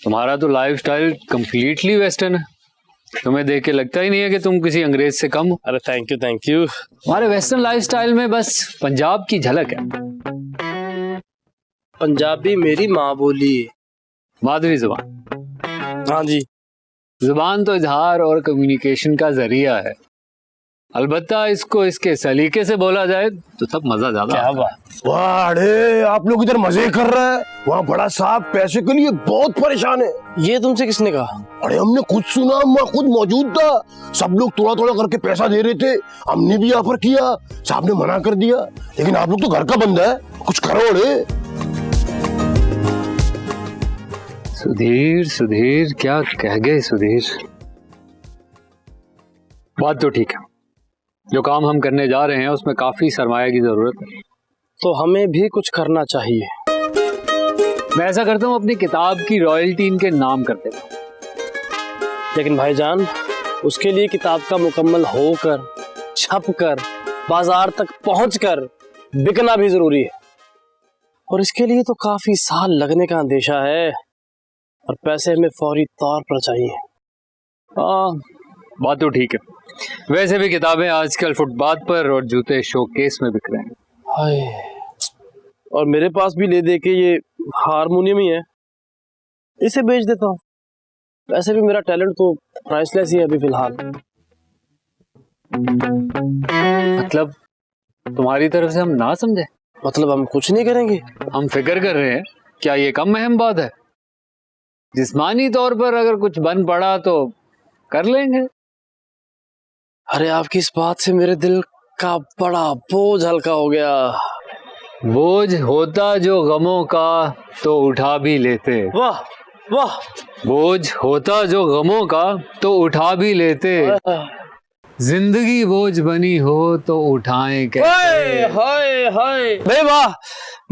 तुम्हारा तो lifestyle completely western है। तुम्हें देख के लगता ही नहीं है कि तुम किसी अंग्रेज से कम हो। अरे थैंक यू। हमारे वेस्टर्न लाइफस्टाइल में बस पंजाब की झलक है। पंजाबी मेरी माँ बोली है। मादरी जुबान। हाँ जी। जुबान तो इजहार और कम्युनिकेशन का जरिया है, अलबत्ता इसको इसके सलीके से बोला जाए तो तब मजा ज्यादा। क्या बात। वाह, अरे आप लोग इधर मजे कर रहे हैं, वहाँ बड़ा साहब पैसे के लिए बहुत परेशान है। ये तुमसे किसने कहा? अरे हमने खुद सुना, मैं खुद मौजूद था। सब लोग थोड़ा थोड़ा करके पैसा दे रहे थे, हमने भी ऑफर किया, साहब ने मना कर दिया। लेकिन आप लोग तो घर का बंदा है, कुछ करो। अरे सुधीर क्या कह गए सुधीर। बात तो ठीक है, जो काम हम करने जा रहे हैं उसमें काफी सरमाया की जरूरत है, तो हमें भी कुछ करना चाहिए। मैं ऐसा करता हूँ, अपनी किताब की रॉयल्टी इनके नाम कर देता हूँ। लेकिन भाईजान, उसके लिए किताब का मुकम्मल होकर, छपकर, बाजार तक पहुंचकर बिकना भी जरूरी है, और इसके लिए तो काफी साल लगने का अंदेशा है, और पैसे हमें फौरी तौर पर चाहिए। बात तो ठीक है। वैसे भी किताबें आजकल फुटपाथ पर और जूते शोकेस में बिक रहे हैं। हाय, और मेरे पास भी ले दे के ये हारमोनियम ही है, इसे बेच देता हूँ। वैसे भी मेरा टैलेंट तो प्राइसलेस ही है अभी फिलहाल। मतलब तुम्हारी तरफ से हम ना समझे? मतलब हम कुछ नहीं करेंगे? हम फिक्र कर रहे हैं, क्या ये कम अहम बात है? जिस्मानी तौर पर अगर कुछ बन पड़ा तो कर लेंगे। अरे आपकी इस बात से मेरे दिल का बड़ा बोझ हल्का हो गया। बोझ होता जो गमों का तो उठा भी लेते। वाह वाह। बोझ होता जो गमों का तो उठा भी लेते। जिंदगी बोझ बनी हो तो उठाएं कैसे। हाय हाय हाय भाई वाह।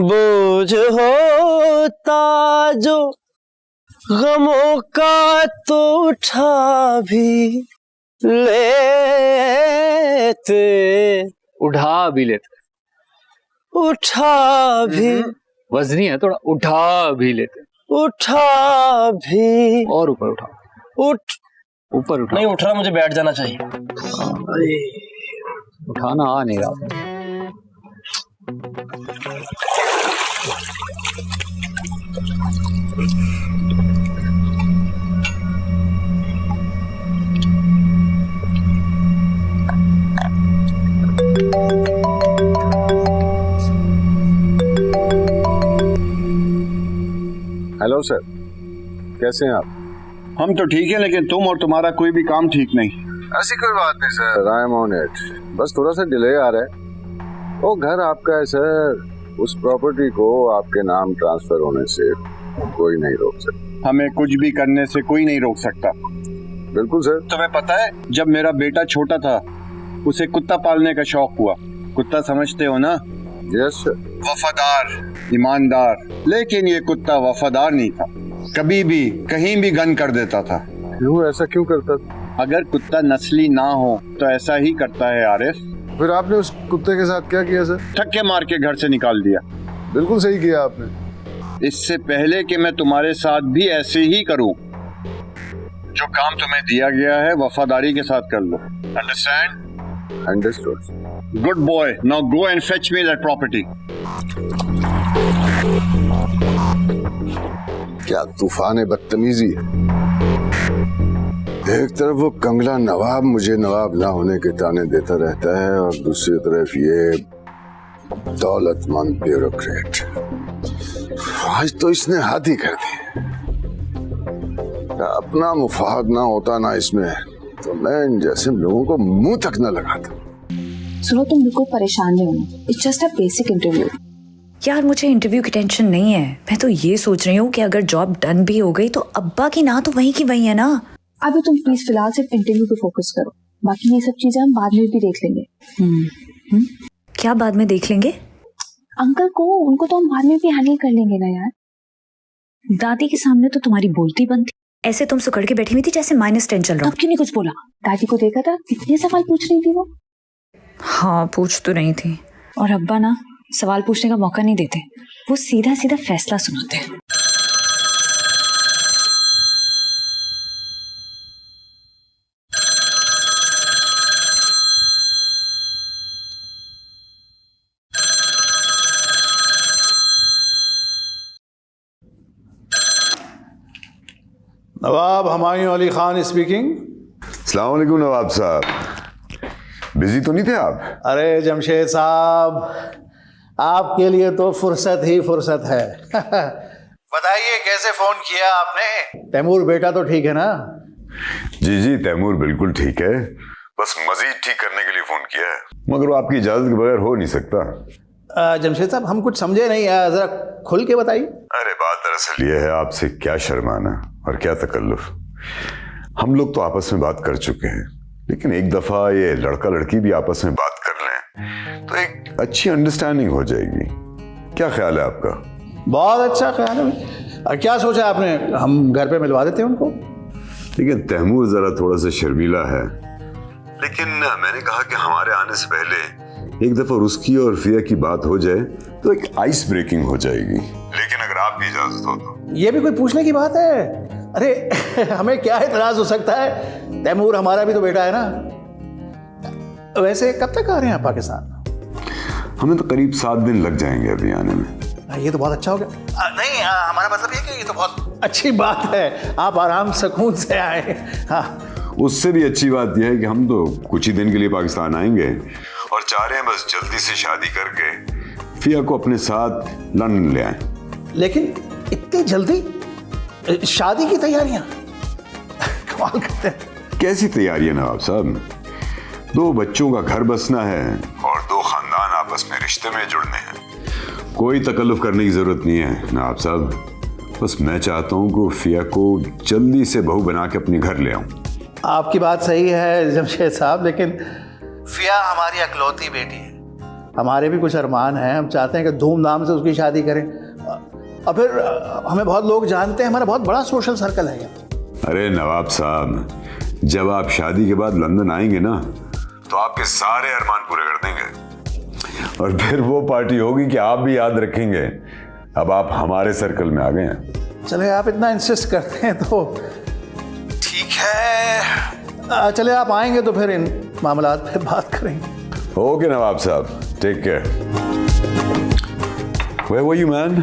बोझ होता जो गमों का तो उठा भी लेते। उठा भी लेते, उठा भी, वजनी है थोड़ा। उठा भी लेते, उठा भी, और ऊपर उठा, ऊपर उठा। नहीं उठ रहा, मुझे बैठ जाना चाहिए। उठाना आ नहीं रहा। हेलो सर, कैसे हैं आप? हम तो ठीक है, लेकिन तुम और तुम्हारा कोई भी काम ठीक नहीं। ऐसी कोई बात नहीं sir, I am on it. बस थोड़ा सा डिले आ रहा है। वो घर आपका है सर, उस प्रॉपर्टी को आपके नाम ट्रांसफर होने से कोई नहीं रोक सकता। हमें कुछ भी करने से कोई नहीं रोक सकता। बिल्कुल सर। तुम्हें पता है, जब मेरा बेटा छोटा था उसे कुत्ता पालने का शौक हुआ। कुत्ता समझते हो ना? Yes sir. वफादार, ईमानदार। लेकिन ये कुत्ता वफादार नहीं था, कभी भी कहीं भी गन कर देता था। क्यों, ऐसा क्यों करता था? अगर कुत्ता नस्ली ना हो तो ऐसा ही करता है आरिफ। फिर आपने उस कुत्ते के साथ क्या किया सर? धक्के मार के घर से निकाल दिया। बिल्कुल सही किया आपने। इससे पहले कि मैं तुम्हारे साथ भी ऐसे ही करूं, जो काम तुम्हें दिया गया है वफादारी के साथ कर लो। Understand? Understood. Good boy, now go and fetch me that property. क्या तूफान बदतमीजी है। एक तरफ वो कंगला नवाब मुझे नवाब ना होने के ताने देता रहता है, और दूसरी तरफ ये दौलतमंद ब्यूरोक्रेट। आज तो इसने हाथ ही कर दी। अपना मुफाद ना होता ना इसमें, तो मैं इन जैसे लोगों को मुंह तक न लगाता। सुनो, तुम बिल्कुल परेशान नहीं होना, it's just a basic interview. यार मुझे इंटरव्यू की टेंशन नहीं है। मैं तो ये सोच रही हूँ कि अगर जॉब डन भी हो गई तो अब्बा की ना तो वहीं की वहीं है ना। अभी तुम प्लीज फिलहाल सिर्फ इंटरव्यू पे फोकस करो, बाकी ये सब चीजें हम बाद में भी देख लेंगे। क्या बाद में देख लेंगे? अंकल को, उनको तो हम बाद में भी हैंडल कर लेंगे ना यार। दादी के सामने तो तुम्हारी बोलती बंद थी। ऐसे तुम सुकड़ के बैठी हुई थी जैसे -10 चल रहा। तब क्यों नहीं कुछ बोला? दादी को देखा था कितने सवाल पूछ रही थी वो। हाँ पूछ तो नहीं थी। और अब्बा ना सवाल पूछने का मौका नहीं देते, वो सीधा सीधा फैसला सुनाते हैं। नवाब हुमायूं अली खान स्पीकिंग। अस्सलाम वालेकुम नवाब साहब, बिजी तो नहीं थे आप? अरे जमशेद साहब, आपके लिए तो फुर्सत ही फुर्सत है। बताइए कैसे फोन किया आपने? तैमूर बेटा तो ठीक है ना? जी जी, तैमूर बिल्कुल ठीक है, बस मजीद ठीक करने के लिए फोन किया है, मगर वो आपकी इजाजत के बगैर हो नहीं सकता। जमशेद साहब हम कुछ समझे नहीं, जरा खुल के बताइए। अरे बात दरअसल ये है, आपसे क्या शर्माना और क्या तकल्लुफ। हम लोग तो आपस में बात कर चुके हैं, लेकिन एक दफा ये लड़का लड़की भी आपस में बात कर लें तो एक अच्छी अंडरस्टैंडिंग हो जाएगी। क्या ख्याल है आपका? बहुत अच्छा ख्याल है। और क्या सोचा आपने, हम घर पे मिलवा देते हैं उनको? लेकिन तैमूर जरा थोड़ा सा शर्मीला है, लेकिन मैंने कहा कि हमारे आने से पहले एक दफा उसकी और फिया की बात हो जाए तो एक आइस ब्रेकिंग हो जाएगी। लेकिन अगर आपकी इजाजत हो तो। ये भी कोई पूछने की बात है? अरे हमें क्या इतराज हो सकता है, तैमूर हमारा भी तो बेटा है ना। वैसे कब तक आ रहे हैं आप पाकिस्तान? हमें तो करीब 7 दिन लग जाएंगे अभी आने में। ये तो बहुत अच्छा हो गया। नहीं हमारा मतलब ये कि ये तो बहुत अच्छी बात है, आप आराम सुकून से आए। हाँ, उससे भी अच्छी बात यह है कि हम तो कुछ ही दिन के लिए पाकिस्तान आएंगे और चाह रहे हैं बस जल्दी से शादी करके फिया को अपने साथ लंदन ले आए। लेकिन इतनी जल्दी शादी की तैयारियां? कमाल करते हैं। कैसी तैयारियां नवाब साहब? 2 बच्चों का घर बसना है और 2 खानदान आपस में रिश्ते में जुड़ने हैं। कोई तकल्लुफ करने की जरूरत नहीं है नवाब साहब, बस मैं चाहता हूं कि फिया को जल्दी से बहू बना के अपने घर ले आऊं। आपकी बात सही है जमशेद साहब, लेकिन फिया हमारी अकलौती बेटी है, हमारे भी कुछ अरमान हैं। हम चाहते हैं कि धूमधाम से उसकी शादी करें, और फिर हमें बहुत लोग जानते हैं, हमारा बहुत बड़ा सोशल सर्कल है यहाँ। अरे नवाब साहब, जब आप शादी के बाद लंदन आएंगे ना तो आपके सारे अरमान पूरे कर देंगे, और फिर वो पार्टी होगी कि आप भी याद रखेंगे अब आप हमारे सर्कल में आ गए हैं। चले आप इतना इंसिस्ट करते हैं तो ठीक है, चले आप आएंगे तो फिर इन मामलात पे बात करेंगे। ओके नवाब साहब, take care. Where were you, man?